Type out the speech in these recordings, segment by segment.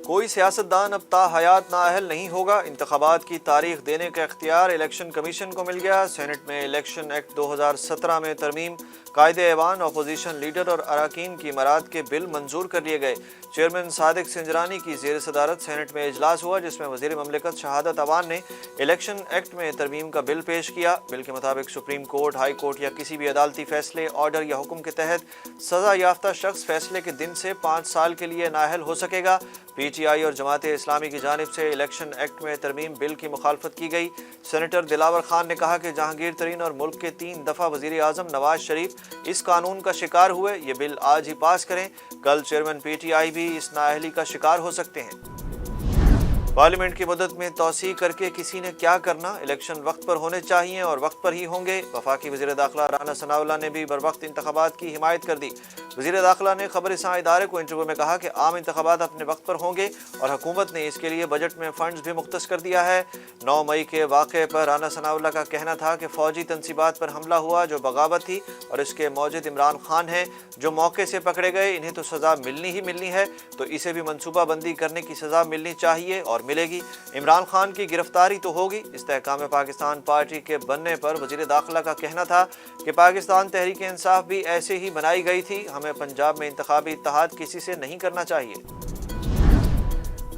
کوئی سیاستدان اب تا حیات نااہل نہیں ہوگا، انتخابات کی تاریخ دینے کا اختیار الیکشن کمیشن کو مل گیا۔ سینٹ میں الیکشن ایکٹ 2017 میں ترمیم، قائد ایوان، اپوزیشن لیڈر اور اراکین کی امارات کے بل منظور کر لیے گئے۔ چیئرمین صادق سنجرانی کی زیر صدارت سینٹ میں اجلاس ہوا، جس میں وزیر مملکت شہادت اوان نے الیکشن ایکٹ میں ترمیم کا بل پیش کیا۔ بل کے مطابق سپریم کورٹ، ہائی کورٹ یا کسی بھی عدالتی فیصلے، آرڈر یا حکم کے تحت سزا یافتہ شخص فیصلے کے دن سے 5 سال کے لیے نااہل ہو سکے گا۔ پی ٹی آئی اور جماعت اسلامی کی جانب سے الیکشن ایکٹ میں ترمیم بل کی مخالفت کی گئی۔ سینیٹر دلاور خان نے کہا کہ جہانگیر ترین اور ملک کے 3 دفعہ وزیر اعظم نواز شریف اس قانون کا شکار ہوئے، یہ بل آج ہی پاس کریں، کل چیئرمین پی ٹی آئی بھی اس نااہلی کا شکار ہو سکتے ہیں۔ پارلیمنٹ کی مدت میں توسیع کر کے کسی نے کیا کرنا، الیکشن وقت پر ہونے چاہیے اور وقت پر ہی ہوں گے۔ وفاقی وزیر داخلہ رانا ثناء اللہ نے بھی بروقت انتخابات کی حمایت کر دی۔ وزیر داخلہ نے خبر رساں ادارے کو انٹرویو میں کہا کہ عام انتخابات اپنے وقت پر ہوں گے اور حکومت نے اس کے لیے بجٹ میں فنڈز بھی مختص کر دیا ہے۔ 9 مئی کے واقعے پر رانا ثناء اللہ کا کہنا تھا کہ فوجی تنصیبات پر حملہ ہوا جو بغاوت تھی، اور اس کے موجد عمران خان ہیں جو موقع سے پکڑے گئے، انہیں تو سزا ملنی ہے، تو اسے بھی منصوبہ بندی کرنے کی سزا ملنی چاہیے اور ملے گی۔ عمران خان کی گرفتاری تو ہوگی۔ استحکام پاکستان پارٹی کے بننے پر وزیر داخلہ کا کہنا تھا کہ پاکستان تحریک انصاف بھی ایسے ہی بنائی گئی تھی، ہمیں پنجاب میں انتخابی اتحاد کسی سے نہیں کرنا چاہیے۔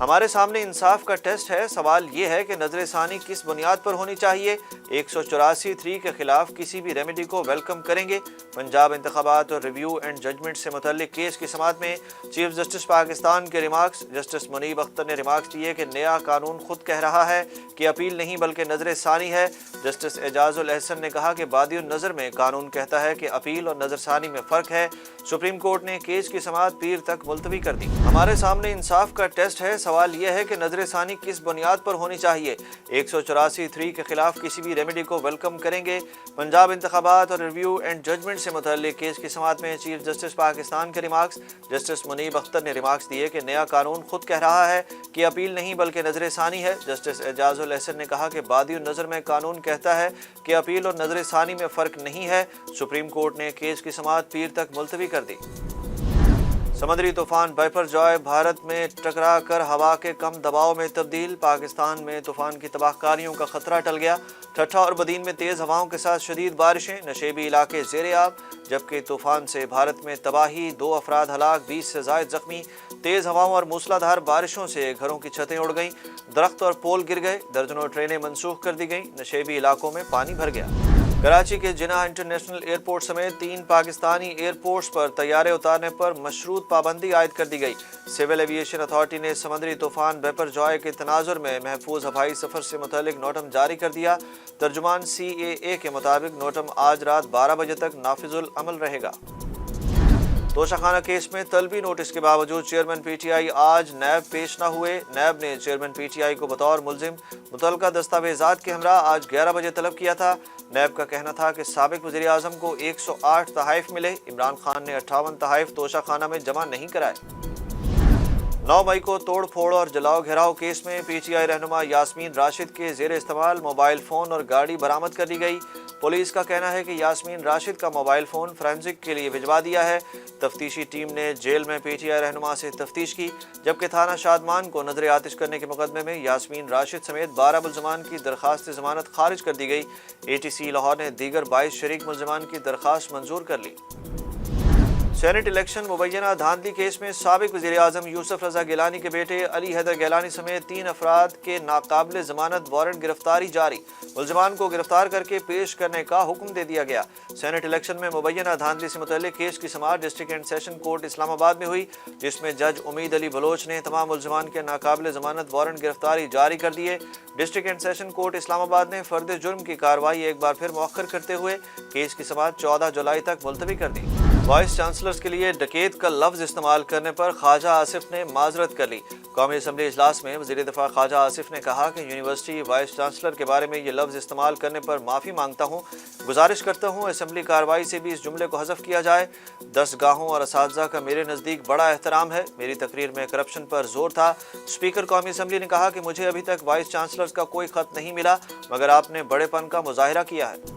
ہمارے سامنے انصاف کا ٹیسٹ ہے، سوال یہ ہے کہ نظر ثانی کس بنیاد پر ہونی چاہیے۔ 184(3) کے خلاف کسی بھی ریمیڈی کو ویلکم کریں گے۔ پنجاب انتخابات اور ریویو اینڈ ججمنٹ سے متعلق کیس کی سماعت میں چیف جسٹس پاکستان کے ریمارکس۔ جسٹس منیب اختر نے ریمارکس دیے کہ نیا قانون خود کہہ رہا ہے کہ اپیل نہیں بلکہ نظر ثانی ہے۔ جسٹس اعجاز الاحسن نے کہا کہ بادی النظر میں قانون کہتا ہے کہ اپیل اور نظر ثانی میں فرق ہے۔ سپریم کورٹ نے کیس کی سماعت پیر تک ملتوی کر دی۔ ہمارے سامنے انصاف کا ٹیسٹ ہے، سوال یہ ہے کہ نظر ثانی کس بنیاد پر ہونی چاہیے۔ 184(3) کے خلاف کسی بھی ریمیڈی کو ویلکم کریں گے۔ پنجاب انتخابات اور ریویو اینڈ ججمنٹ سے متعلق کیس کی سماعت میں چیف جسٹس پاکستان کے ریمارکس۔ جسٹس منیب اختر نے ریمارکس دیے کہ نیا قانون خود کہہ رہا ہے کہ اپیل نہیں بلکہ نظر ثانی ہے۔ جسٹس اعجاز الاحسن نے کہا کہ بادی النظر میں قانون کہتا ہے کہ اپیل اور نظر ثانی میں فرق نہیں ہے۔ سپریم کورٹ نے کیس کی سماعت پیر تک ملتوی کر دی۔ سمندری طوفان بائپر جوائے بھارت میں ٹکرا کر ہوا کے کم دباؤ میں تبدیل۔ پاکستان میں طوفان کی تباہ کاریوں کا خطرہ ٹل گیا۔ ٹھٹھا اور بدین میں تیز ہواؤں کے ساتھ شدید بارشیں، نشیبی علاقے زیر آب، جبکہ طوفان سے بھارت میں تباہی، 2 افراد ہلاک، 20 سے زائد زخمی۔ تیز ہواؤں اور موسلا دھار بارشوں سے گھروں کی چھتیں اڑ گئیں، درخت اور پول گر گئے، درجنوں ٹرینیں منسوخ کر دی گئیں، نشیبی علاقوں میں پانی بھر گیا۔ کراچی کے جناح انٹرنیشنل ایئرپورٹ سمیت 3 پاکستانی ایئرپورٹس پر طیارے اتارنے پر مشروط پابندی عائد کر دی گئی۔ سول ایویشن اتھارٹی نے سمندری طوفان بائپر جوائے کے تناظر میں محفوظ ہوائی سفر سے متعلق نوٹم جاری کر دیا۔ ترجمان CAA کے مطابق نوٹم آج رات 12 بجے تک نافذ العمل رہے گا۔ توشہ خانہ کیس میں طلبی نوٹس کے باوجود چیئرمین پی ٹی آئی آج نیب پیش نہ ہوئے۔ نیب نے چیئرمین پی ٹی آئی کو بطور ملزم متعلقہ دستاویزات کے ہمراہ آج 11 بجے طلب کیا تھا۔ نیب کا کہنا تھا کہ سابق وزیر اعظم کو 108 تحائف ملے، عمران خان نے 58 تحائف توشہ خانہ میں جمع نہیں کرائے۔ 9 مئی کو توڑ پھوڑ اور جلاؤ گھیراؤ کیس میں پی ٹی آئی رہنما یاسمین راشد کے زیر استعمال موبائل فون اور گاڑی برآمد کر لی گئی۔ پولیس کا کہنا ہے کہ یاسمین راشد کا موبائل فون فرینزک کے لیے بھجوا دیا ہے۔ تفتیشی ٹیم نے جیل میں پی ٹی آئی رہنما سے تفتیش کی، جبکہ تھانہ شادمان کو نظر آتش کرنے کے مقدمے میں یاسمین راشد سمیت 12 ملزمان کی درخواست ضمانت خارج کر دی گئی۔ ATC لاہور نے دیگر 22 شریک ملزمان کی درخواست منظور کر لی۔ سینٹ الیکشن مبینہ دھاندلی کیس میں سابق وزیر اعظم یوسف رضا گیلانی کے بیٹے علی حیدر گیلانی سمیت 3 افراد کے ناقابل ضمانت وارنٹ گرفتاری جاری۔ ملزمان کو گرفتار کر کے پیش کرنے کا حکم دے دیا گیا۔ سینٹ الیکشن میں مبینہ دھاندلی سے متعلق کیس کی سماعت ڈسٹرکٹ اینڈ سیشن کورٹ اسلام آباد میں ہوئی، جس میں جج امید علی بلوچ نے تمام ملزمان کے ناقابل ضمانت وارنٹ گرفتاری جاری کر دیے۔ ڈسٹرکٹ اینڈ سیشن کورٹ اسلام آباد نے فرد جرم کی کارروائی ایک بار پھر مؤخر کرتے ہوئے کیس کی سماعت 14 جولائی تک ملتوی کر دی۔ وائس چانسلرز کے لیے ڈکیت کا لفظ استعمال کرنے پر خواجہ آصف نے معذرت کر لی۔ قومی اسمبلی اجلاس میں وزیر دفاع خواجہ آصف نے کہا کہ یونیورسٹی وائس چانسلر کے بارے میں یہ لفظ استعمال کرنے پر معافی مانگتا ہوں، گزارش کرتا ہوں اسمبلی کارروائی سے بھی اس جملے کو حذف کیا جائے۔ دستگاہوں اور اساتذہ کا میرے نزدیک بڑا احترام ہے، میری تقریر میں کرپشن پر زور تھا۔ اسپیکر قومی اسمبلی نے کہا کہ مجھے ابھی تک وائس چانسلرز کا کوئی خط نہیں ملا، مگر آپ نے بڑے پن کا مظاہرہ کیا ہے۔